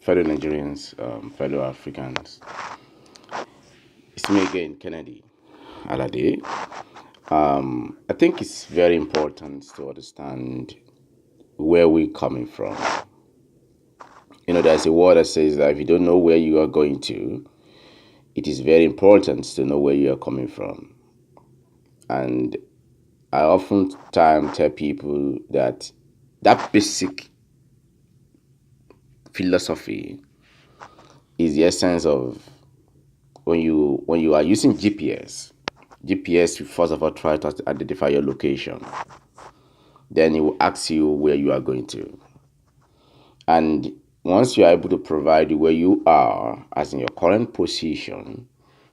fellow Nigerians, fellow Africans. It's me again, Kennedy Alade. I think it's very important to understand where we're coming from. There's a word that says that if you don't know where you are going to, it is very important to know where you are coming from. And I oftentimes tell people that basic philosophy is the essence of when you are using GPS. GPS will first of all try to identify your location. Then it will ask you where you are going to. And once you are able to provide where you are as in your current position,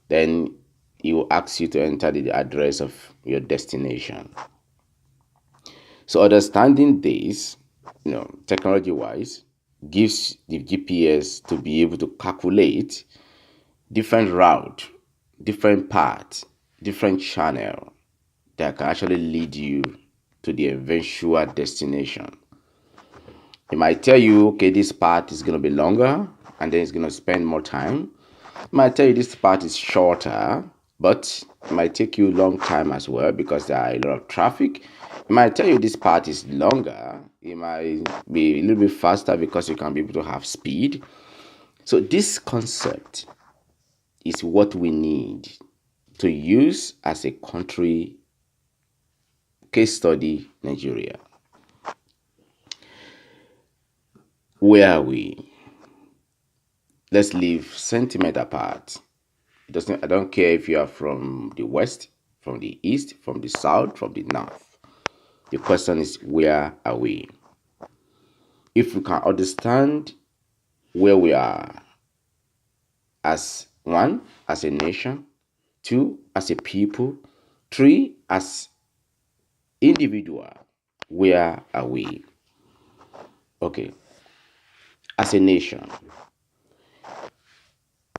then it will ask you to enter the address of your destination. So understanding this, technology wise, gives the GPS to be able to calculate different route, different path, different channel that can actually lead you to the eventual destination. It might tell you, okay, this path is going to be longer and then it's going to spend more time. It might tell you this path is shorter, but it might take you a long time as well because there are a lot of traffic. It might tell you this path is longer. It might be a little bit faster because you can be able to have speed. So this concept is what we need to use as a country case study, Nigeria. Where are we? Let's leave sentiment apart. I don't care if you are from the west, from the east, from the south, from the north. The question is, where are we? If we can understand where we are as one, as a nation, two, as a people, three, as individual, where are we? Okay. As a nation,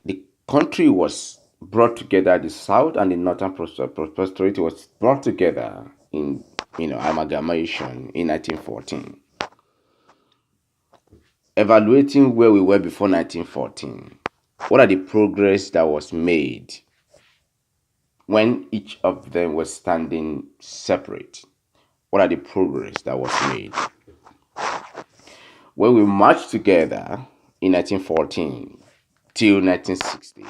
the country was brought together, the south and the northern prosperity was brought together in amalgamation in 1914. Evaluating where we were before 1914, what are the progress that was made when each of them was standing separate? What are the progress that was made? When we marched together in 1914 till 1960,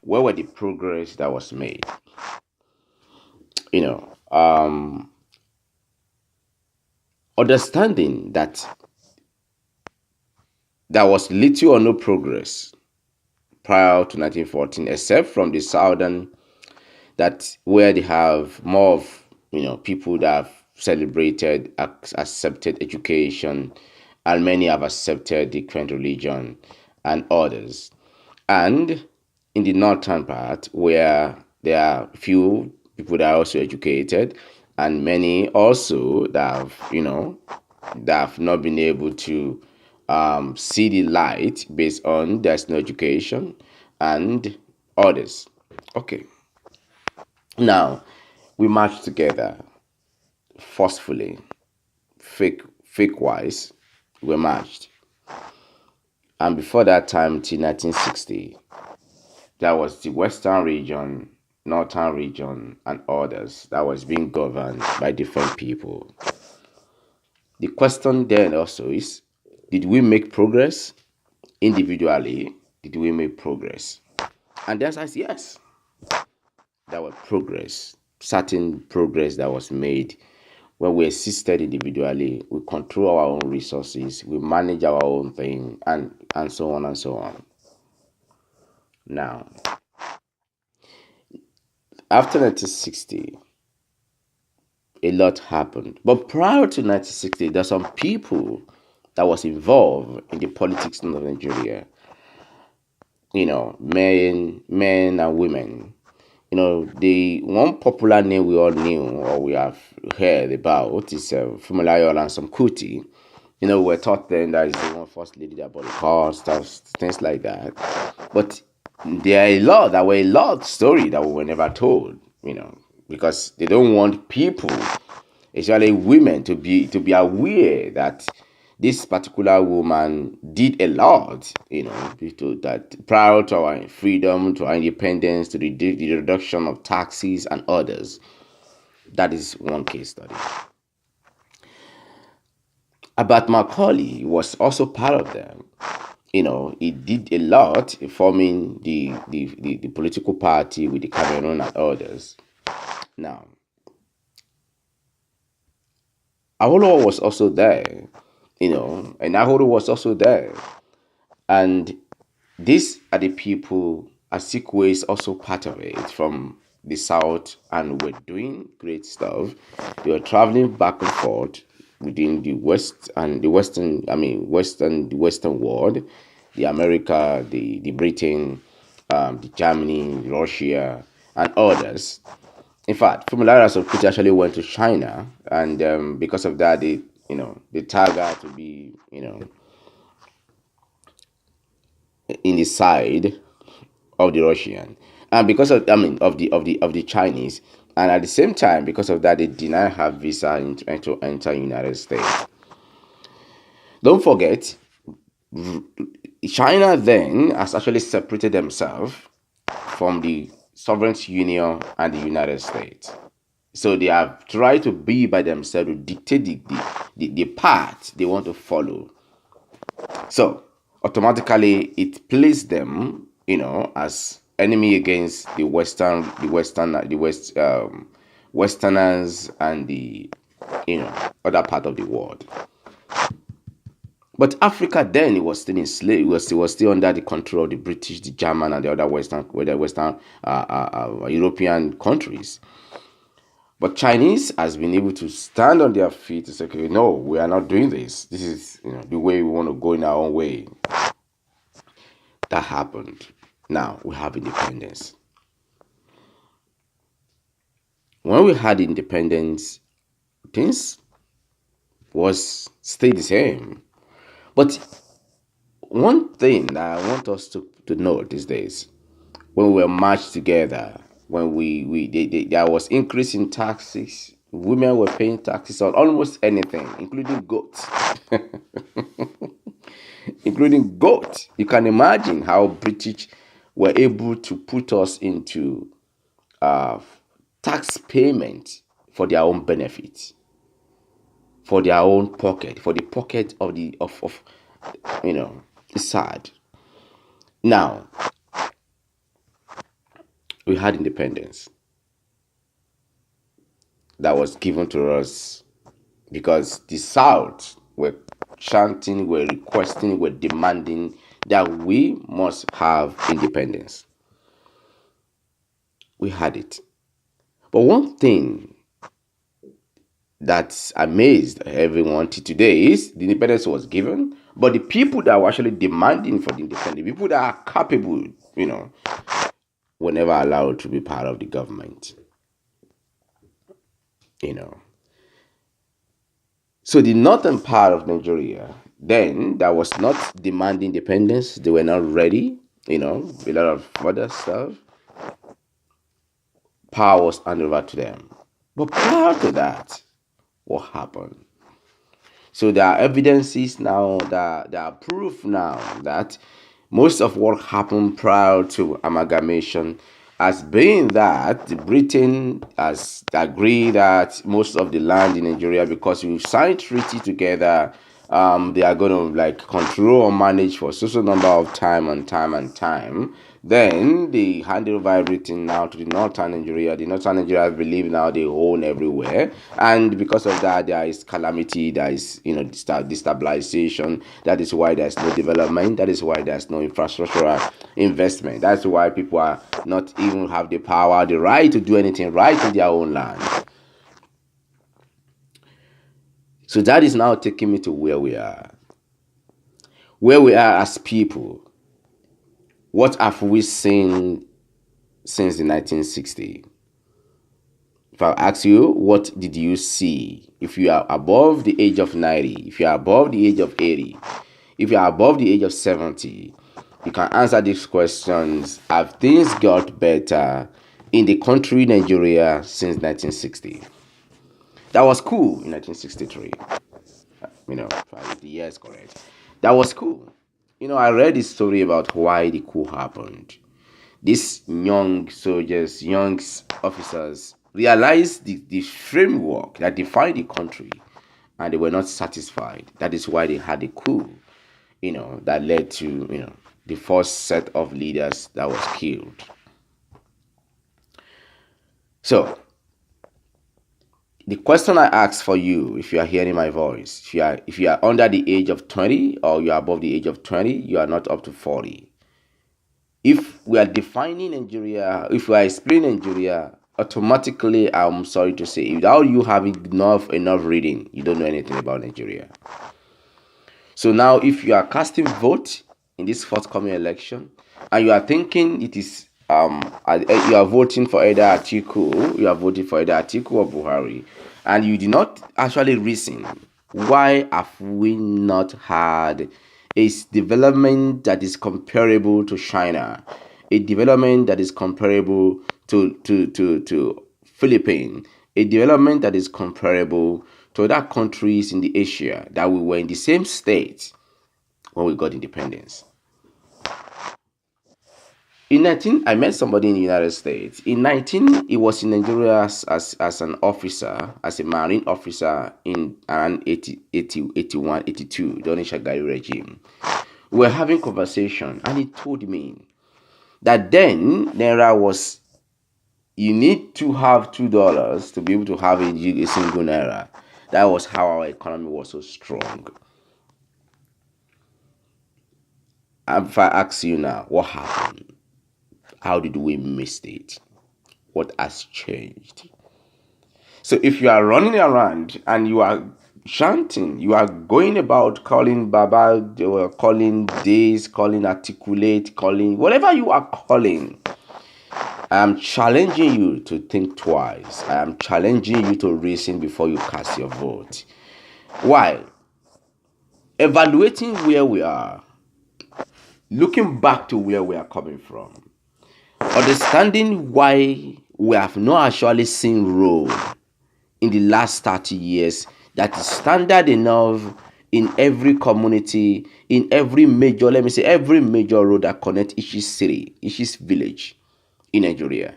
where were the progress that was made? Understanding that there was little or no progress prior to 1914, except from the southern, that where they have more of people that have celebrated, accepted education, and many have accepted the current religion and others. And in the northern part, where there are few people that are also educated, and many also that have not been able to see the light based on there's no education and others. Okay. Now we march together forcefully, fake wise. We marched, and before that time, till 1960, there was the western region, northern region, and others that was being governed by different people. The question then also is, did we make progress individually? Did we make progress? And the answer is yes. There was progress, certain progress that was made when we assisted individually. We control our own resources, we manage our own thing, and so on and so on. Now, after 1960, a lot happened. But prior to 1960, there's some people that was involved in the politics of Nigeria. Men and women. The one popular name we all knew or we have heard about is Funmilayo Ransome Kuti. We're taught then that is the one first lady that bought the car, stuff, things like that. But there were a lot of stories that were never told, because they don't want people, especially women, to be aware that this particular woman did a lot, that prior to our freedom, to our independence, to the reduction of taxes and others. That is one case study. Abat Macaulay was also part of them. He did a lot in forming the political party with the Cameroon and others. Now, Awolowo was also there, and Ahoro was also there. And these are the people, Asikwe is also part of it from the south, and were doing great stuff. They were traveling back and forth within the west and the western, the western world, the America, the Britain, the Germany, Russia, and others. In fact, Fumilara Sokuti actually went to China, and because of that, they tag her to be, in the side of the Russian, and because of of the Chinese, and at the same time, because of that, they deny her visa to enter United States. Don't forget, China then has actually separated themselves from the Soviet Union and the United States. So they have tried to be by themselves to dictate the path they want to follow. So automatically it placed them, as enemy against Westerners and the other part of the world. But Africa then, it was still enslaved. It was still under the control of the British, the German, and the other Western European countries. But Chinese has been able to stand on their feet and say, okay, no, we are not doing this. This is the way we want to go in our own way. That happened. Now we have independence. When we had independence, things was stayed the same. But one thing that I want us to note these days, when we were marched together, when there was increase in taxes, women were paying taxes on almost anything, including goats. Including goats. You can imagine how British were able to put us into tax payment for their own benefit, for their own pocket, for the pocket of it's sad. Now, we had independence that was given to us because the South were chanting, were requesting, were demanding that we must have independence. We had it. But one thing that's amazed everyone to today is the independence was given, but the people that were actually demanding for the independence, people that are capable, were never allowed to be part of the government. So the northern part of Nigeria, then, that was not demanding independence, they were not ready, a lot of other stuff. Power was handed over to them. But prior to that, what happened? So there are evidences now, that there are proof now that most of what happened prior to amalgamation has been that Britain has agreed that most of the land in Nigeria, because we've signed treaty together, they are going to control or manage for so number of time and time. Then they hand over everything now to the northern Nigeria. The northern Nigeria believe now they own everywhere, and because of that, there is calamity. There is destabilization. That is why there's no development. That is why there's no infrastructural investment. That's why people are not even have the power, the right to do anything right in their own land. So that is now taking me to where we are. Where we are as people. What have we seen since the 1960s? If I ask you, what did you see? If you are above the age of 90, if you are above the age of 80, if you are above the age of 70, you can answer these questions. Have things got better in the country Nigeria since 1960? That was cool in 1963. Yes, correct. That was cool. I read this story about why the coup happened. These young soldiers, officers realized the framework that defined the country, and they were not satisfied. That is why they had a coup, that led to, the first set of leaders that was killed. So, the question I ask for you, if you are hearing my voice, if you are under the age of 20 or you are above the age of 20, you are not up to 40. If we are defining Nigeria, if we are explaining Nigeria, automatically, I'm sorry to say, without you having enough reading, you don't know anything about Nigeria. So now, if you are casting vote in this forthcoming election, and you are thinking it is you are voting for either Atiku or Buhari, and you did not actually reason why have we not had a development that is comparable to China, a development that is comparable to Philippines, a development that is comparable to other countries in the Asia that we were in the same state when we got independence. In 19, I met somebody in the United States. In 19, he was in Nigeria as an officer, as a Marine officer in around 81, 82 during Shagari regime. We were having conversation, and he told me that then Naira was, you need to have $2 to be able to have a single Naira. That was how our economy was so strong. If I ask you now, what happened? How did we miss it? What has changed? So if you are running around and you are chanting, you are going about calling Baba, calling this, calling articulate, calling whatever you are calling, I am challenging you to think twice. I am challenging you to reason before you cast your vote. Why? Evaluating where we are, looking back to where we are coming from, understanding why we have not actually seen road in the last 30 years that is standard enough in every community, in every major, let me say, every major road that connects each city, each village in Nigeria.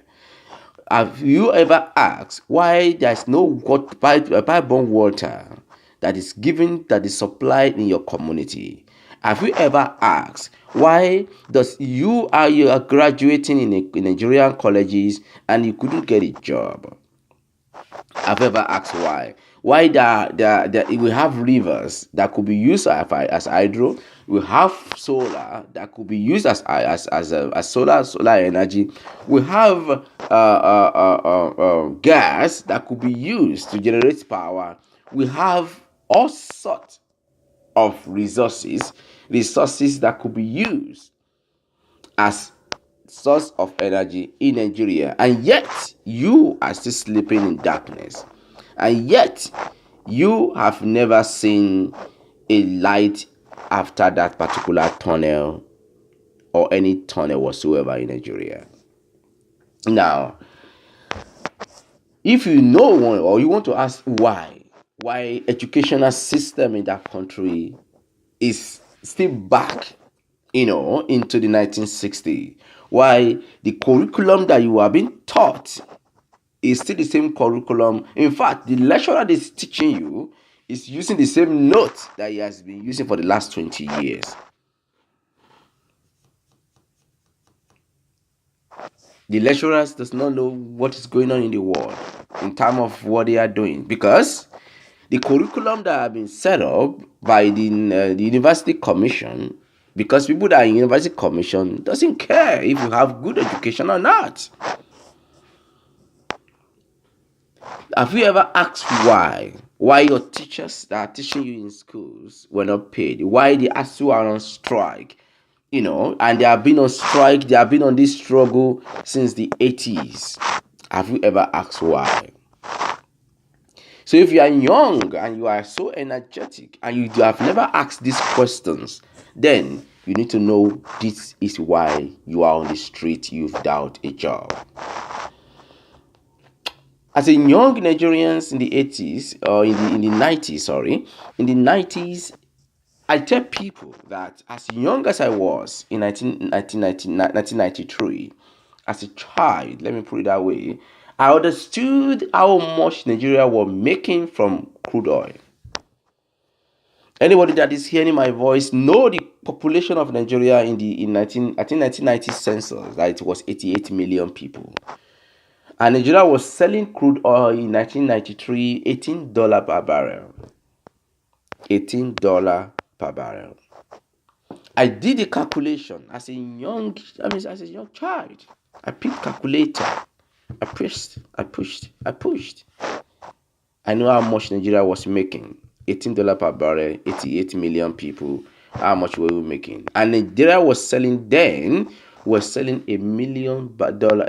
Have you ever asked why there's no pipe-borne water that is given, that is supplied in your community? Have you ever asked why you are graduating in Nigerian colleges and you couldn't get a job? I've ever asked why. Why we have rivers that could be used as hydro. We have solar that could be used as solar energy. We have gas that could be used to generate power. We have all sorts of resources that could be used as source of energy in Nigeria, and yet you are still sleeping in darkness, and yet you have never seen a light after that particular tunnel or any tunnel whatsoever in Nigeria. Now, if you know one or you want to ask why educational system in that country is still back, into the 1960s, why the curriculum that you are being taught is still the same curriculum. In fact, the lecturer that is teaching you is using the same notes that he has been using for the last 20 years. The lecturers does not know what is going on in the world in terms of what they are doing, because the curriculum that have been set up by the university commission, because people that are in university commission doesn't care if you have good education or not. Have you ever asked why your teachers that are teaching you in schools were not paid? Why the ASU are on strike? And they have been on strike, they have been on this struggle since the 80s. Have you ever asked why? So if you are young and you are so energetic and you have never asked these questions, then you need to know this is why you are on the street, you've without a job. As a young Nigerians in the 80s, or in the 90s, sorry, in the 90s, I tell people that as young as I was in 1993, as a child, let me put it that way, I understood how much Nigeria was making from crude oil. Anybody that is hearing my voice know the population of Nigeria in 1990 census, that it was 88 million people. And Nigeria was selling crude oil in 1993, $18 per barrel. $18 per barrel. I did the calculation as a young child. I picked calculator. I pushed. I know how much Nigeria was making. $18 per barrel, 88 million people. How much were we making? And Nigeria was selling a million barrel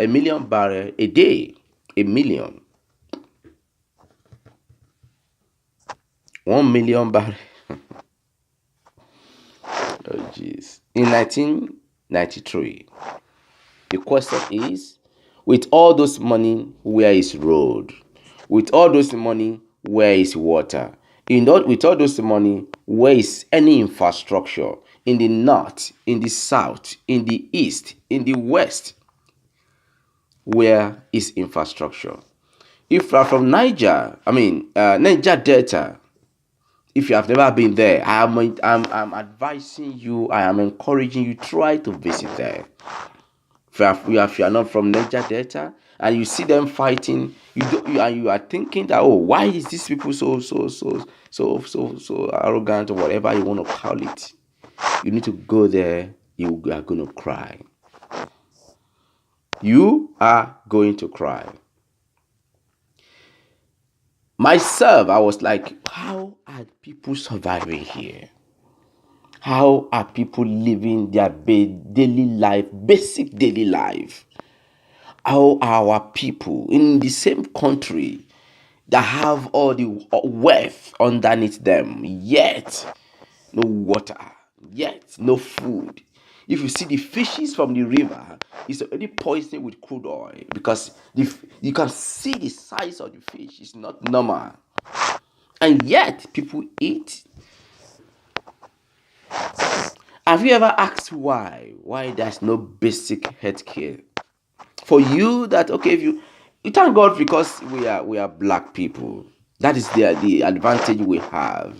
a day. A million. 1 million barrel. Oh jeez. In 1993. The question is, with all those money, where is road? With all those money, where is water? With all those money, where is any infrastructure? In the north, in the south, in the east, in the west, where is infrastructure? If you are from Niger Delta, if you have never been there, I'm advising you, I am encouraging you, try to visit there. If you are not from Niger Delta and you see them fighting, you are thinking that, oh, why is these people so arrogant, or whatever you want to call it? You need to go there. You are going to cry. You are going to cry. Myself, I was like, how are people surviving here? How are people living their daily life, basic daily life? How are our people in the same country that have all the wealth underneath them, yet no water, yet no food? If you see the fishes from the river, it's already poisoned with crude oil, because you can see the size of the fish. It's not normal. And yet people eat. Have you ever asked why there's no basic health care for you? That, okay, if you thank God, because we are black people. That is the advantage we have.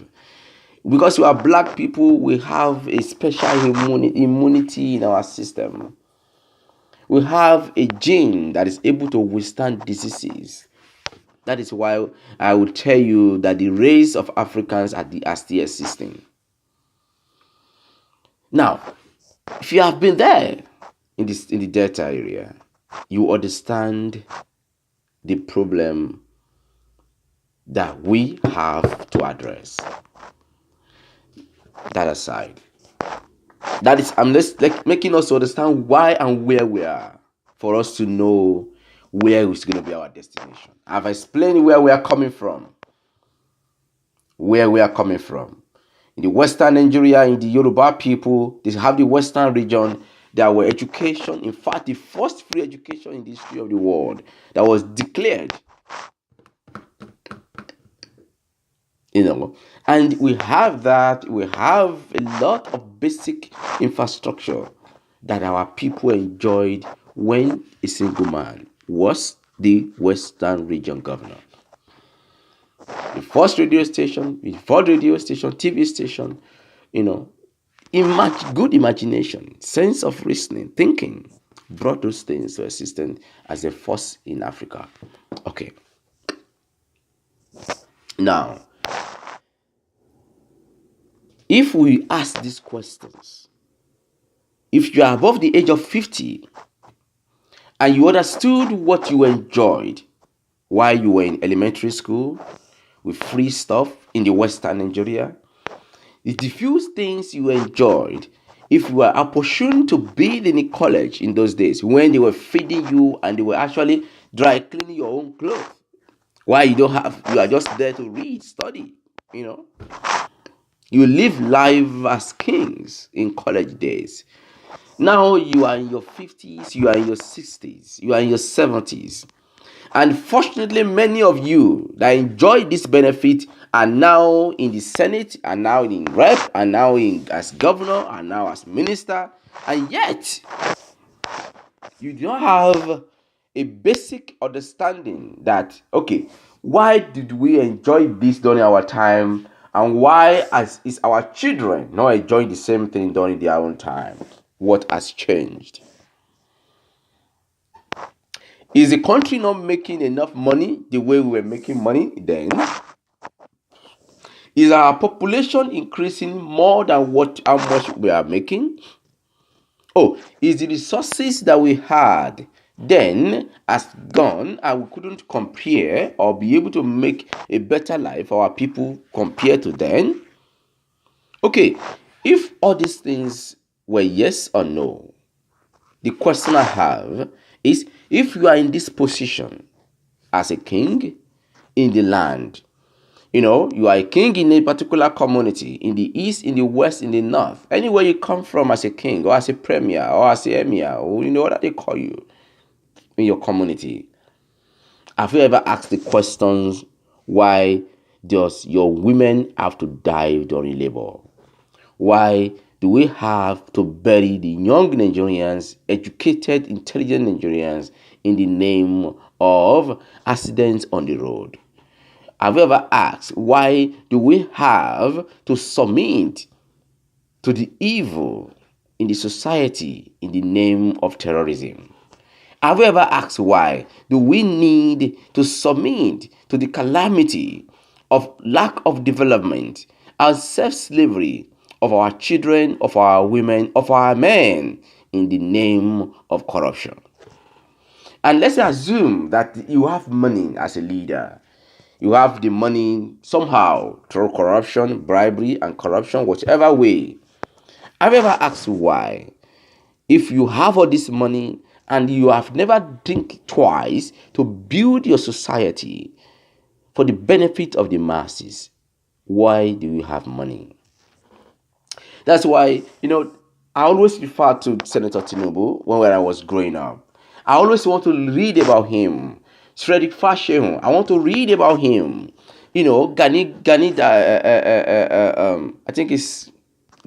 Because we are black people, we have a special immunity in our system. We have a gene that is able to withstand diseases. That is why I will tell you that the race of Africans are still existing. Now, if you have been there in the Delta area, you understand the problem that we have to address. That aside, that is, I'm just making us understand why and where we are, for us to know where is going to be our destination. I've explained where we are coming from. In the Western Nigeria, in the Yoruba people, they have the Western region. There were education. In fact, the first free education in the history of the world that was declared. And we have that. We have a lot of basic infrastructure that our people enjoyed when a single man was the Western region governor. The first radio station, TV station, good imagination, sense of reasoning, thinking, brought those things to existence as a force in Africa. Okay. Now, if we ask these questions, if you are above the age of 50 and you understood what you enjoyed while you were in elementary school with free stuff in the Western Nigeria, the few things you enjoyed, if you were opportune to be in a college in those days when they were feeding you and they were actually dry cleaning your own clothes, why you are just there to read, study, You live life as kings in college days. Now you are in your 50s, you are in your 60s, you are in your 70s. And fortunately, many of you that enjoy this benefit are now in the Senate, are now in rep, are now in as governor, are now as minister, and yet you don't have a basic understanding that, okay, why did we enjoy this during our time, and why is our children not enjoying the same thing during their own time? What has changed? Is the country not making enough money the way we were making money then? Is our population increasing more than what how much we are making? Oh, is the resources that we had then has gone and we couldn't compare or be able to make a better life for our people compared to then? Okay, if all these things were yes or no, the question I have is, if you are in this position as a king in the land, you are a king in a particular community, in the east, in the west, in the north, anywhere you come from as a king or as a premier or as a emir, or what they call you in your community. Have you ever asked the questions, why does your women have to die during labor? Why do we have to bury the young Nigerians, educated, intelligent Nigerians, in the name of accidents on the road? Have you ever asked, why do we have to submit to the evil in the society in the name of terrorism? Have you ever asked, why do we need to submit to the calamity of lack of development and self-slavery of our children, of our women, of our men in the name of corruption? And let's assume that you have money as a leader. You have the money somehow through corruption, bribery, and corruption, whichever way. Have you ever asked why? If you have all this money and you have never think twice to build your society for the benefit of the masses, why do you have money? That's why, I always refer to Senator Tinubu when I was growing up. I always want to read about him. Frederick Fashehu, I want to read about him. I think it's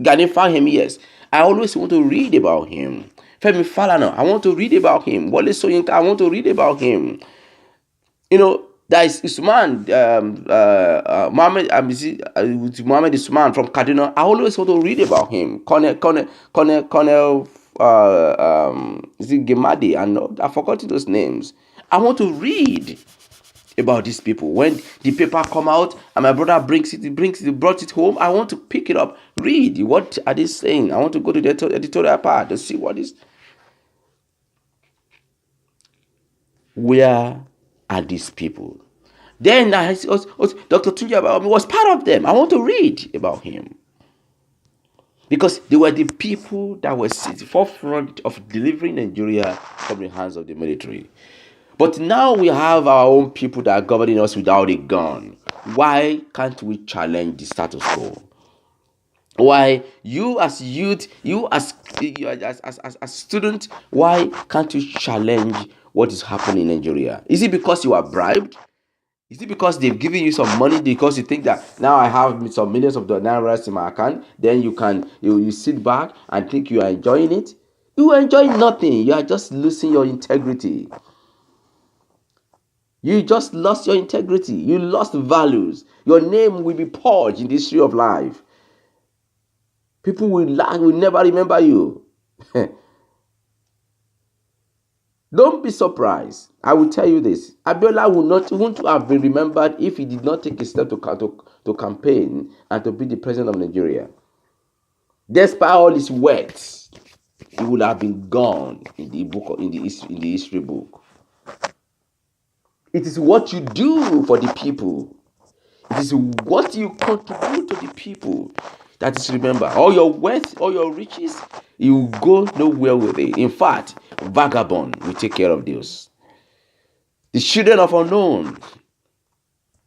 Gani Fahim, yes. I always want to read about him. Femi Falana, I want to read about him. Wale Soyinka, I want to read about him. There is Usman, Mohammed, Mohammed Usman from Kaduna. I always want to read about him. Colonel, is it Gemadi? I forgot those names. I want to read about these people. When the paper come out and my brother brought it home, I want to pick it up, read. What are they saying? I want to go to the editorial part to see what is. Where are these people? Then Dr. Tunji Abayomi was part of them. I want to read about him. Because they were the people that were at the forefront of delivering Nigeria from the hands of the military. But now we have our own people that are governing us without a gun. Why can't we challenge the status quo? Why you as youth, you as student, why can't you challenge what is happening in Nigeria? Is it because you are bribed? Is it because they've given you some money because you think that now I have some millions of dollars in my account, then you sit back and think you are enjoying it? You are enjoying nothing. You are just losing your integrity. You just lost your integrity. You lost values. Your name will be purged in the history of life. People will never remember you. Don't be surprised. I will tell you this. Abiola wouldn't have been remembered if he did not take a step to campaign and to be the president of Nigeria. Despite all his words, he would have been gone in the history book. It is what you do for the people. It is what you contribute to the people that is remembered. All your wealth, all your riches, you go nowhere with it. In fact, vagabond will take care of those. The children of unknown.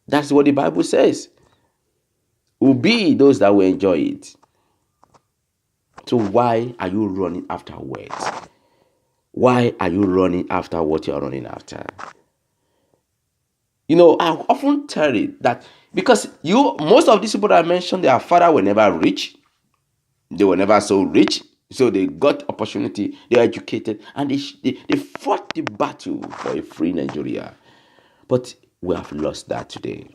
That's what the Bible says. Will be those that will enjoy it. So why are you running after words? Why are you running after what you are running after? I often tell it that because most of these people that I mentioned, their father were never rich, they were never so rich, so they got opportunity, they were educated, and they fought the battle for a free Nigeria. But we have lost that today.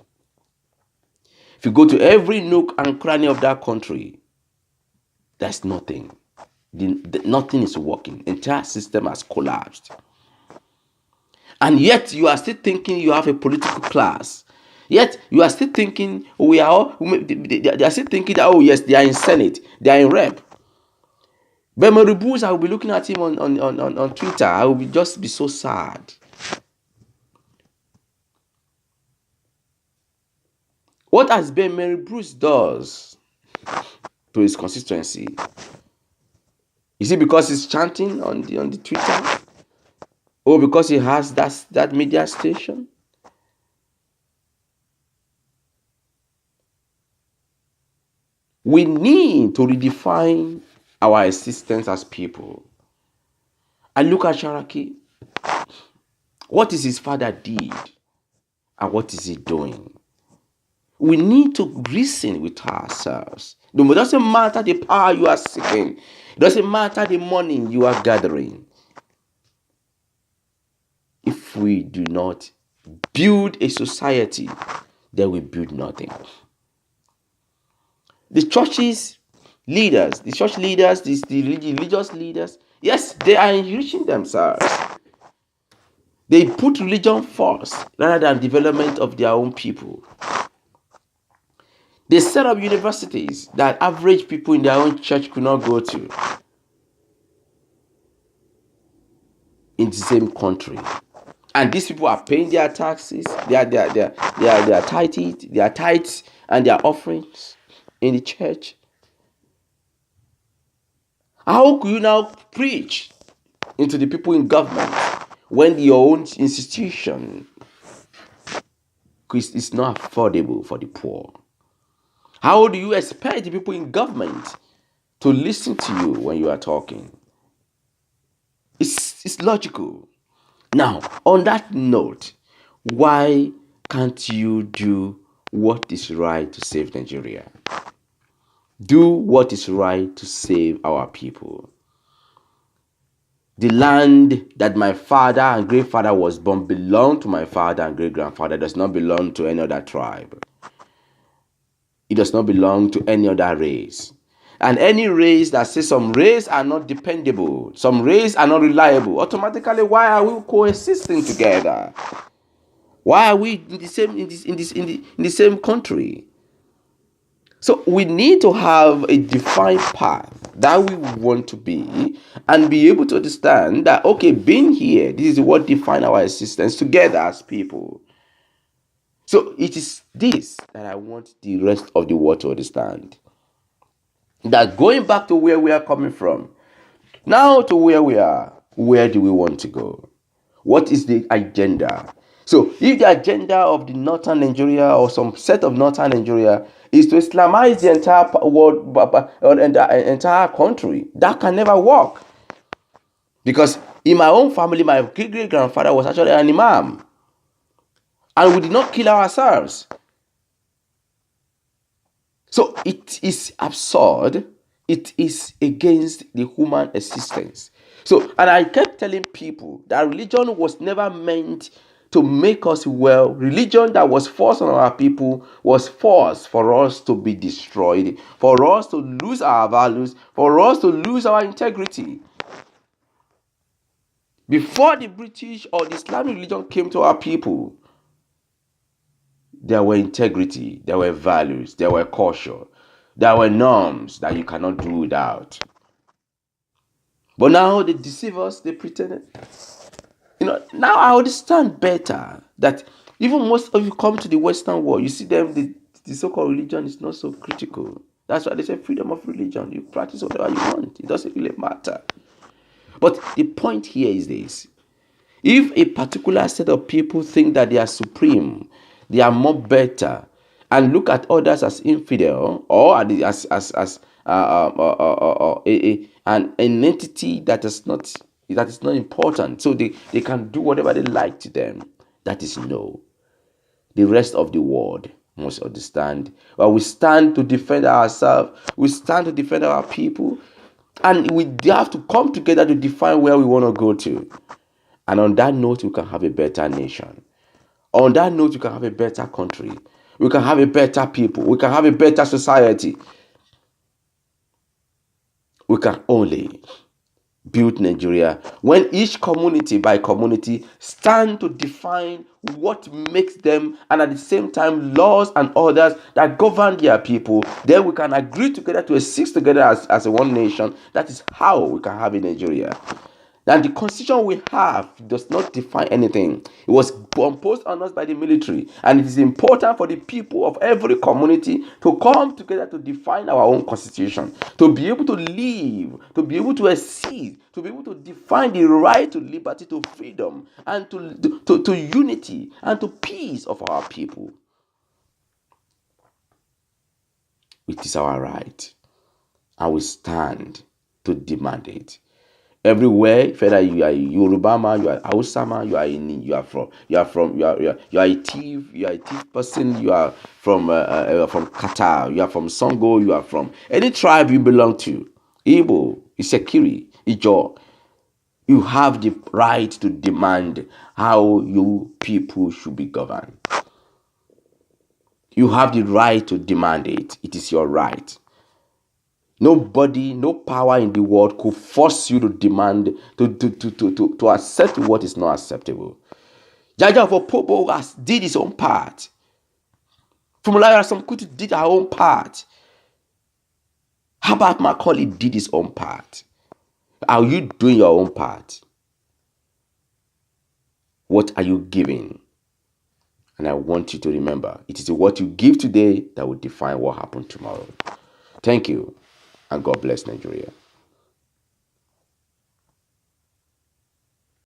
If you go to every nook and cranny of that country, there's nothing. Nothing is working. Entire system has collapsed. And yet you are still thinking you have a political class. Yet you are still thinking we are all, they are still thinking that, oh yes, they are in Senate, they are in rep. But Maribus, I will be looking at him on Twitter. I will just be so sad. What has Ben Mary Bruce does to his constituency? Is it because he's chanting on the Twitter? Or because he has that media station? We need to redefine our existence as people. I look at Sharaki. What is his father did? And what is he doing? We need to reason with ourselves. It doesn't matter the power you are seeking. It doesn't matter the money you are gathering. If we do not build a society, then we build nothing. The churches leaders, the church leaders, the religious leaders, yes, they are enriching themselves. They put religion first rather than development of their own people. They set up universities that average people in their own church could not go to in the same country. And these people are paying their taxes, their tithes and their offerings in the church. How could you now preach into the people in government when your own institution is not affordable for the poor? How do you expect the people in government to listen to you when you are talking? It's logical. Now, on that note, why can't you do what is right to save Nigeria? Do what is right to save our people. The land that my father and great father was born belonged to my father and great grandfather. Does not belong to any other tribe. It does not belong to any other race. And any race that says some race are not dependable, some race are not reliable, automatically, why are we coexisting together? Why are we in the same country? So we need to have a defined path that we want to be and be able to understand that, okay, being here, this is what defines our existence together as people. So it is this that I want the rest of the world to understand. That going back to where we are coming from, now to where we are, where do we want to go? What is the agenda? So if the agenda of the northern Nigeria or some set of northern Nigeria is to Islamize the entire world or the entire country, that can never work. Because in my own family, my great grandfather was actually an imam. And we did not kill ourselves. So it is absurd. It is against the human existence. So, and I kept telling people that religion was never meant to make us well. Religion that was forced on our people was forced for us to be destroyed, for us to lose our values, for us to lose our integrity. Before the British or the Islamic religion came to our people, there were integrity, there were values, there were culture, there were norms that you cannot do without. But now they deceive us, they pretend. Now I understand better that even most of you come to the Western world, you see them, the so-called religion is not so critical. That's why they say freedom of religion. You practice whatever you want. It doesn't really matter. But the point here is this. If a particular set of people think that they are supreme, they are more better, and look at others as infidel or as an entity that is not important, so they can do whatever they like to them, that is no. the rest of the world must understand. Well, we stand to defend ourselves, we stand to defend our people, and we have to come together to define where we want to go to. And on that note, we can have a better nation. On that note, we can have a better country. We can have a better people. We can have a better society. We can only build Nigeria when each community by community stand to define what makes them, and at the same time laws and orders that govern their people. Then we can agree together to exist together as a one nation. That is how we can have a Nigeria. And the constitution we have does not define anything. It was imposed on us by the military, and it is important for the people of every community to come together to define our own constitution, to be able to live, to be able to exist, to be able to define the right to liberty, to freedom, and to unity and to peace of our people. It is our right, and we stand to demand it. Everywhere, whether you are a Yoruba man, you are Hausa man, you are a thief person, you are from Qatar, you are from Songo, you are from any tribe you belong to, Igbo, Isekiri, Ijo. You have the right to demand how you people should be governed. You have the right to demand it. It is your right. Nobody, no power in the world could force you to demand, to accept what is not acceptable. Jaja Opobo did his own part. Fumulayo Samkuti did her own part. Herbert Macaulay did his own part. Are you doing your own part? What are you giving? And I want you to remember, it is what you give today that will define what happened tomorrow. Thank you, and God bless Nigeria.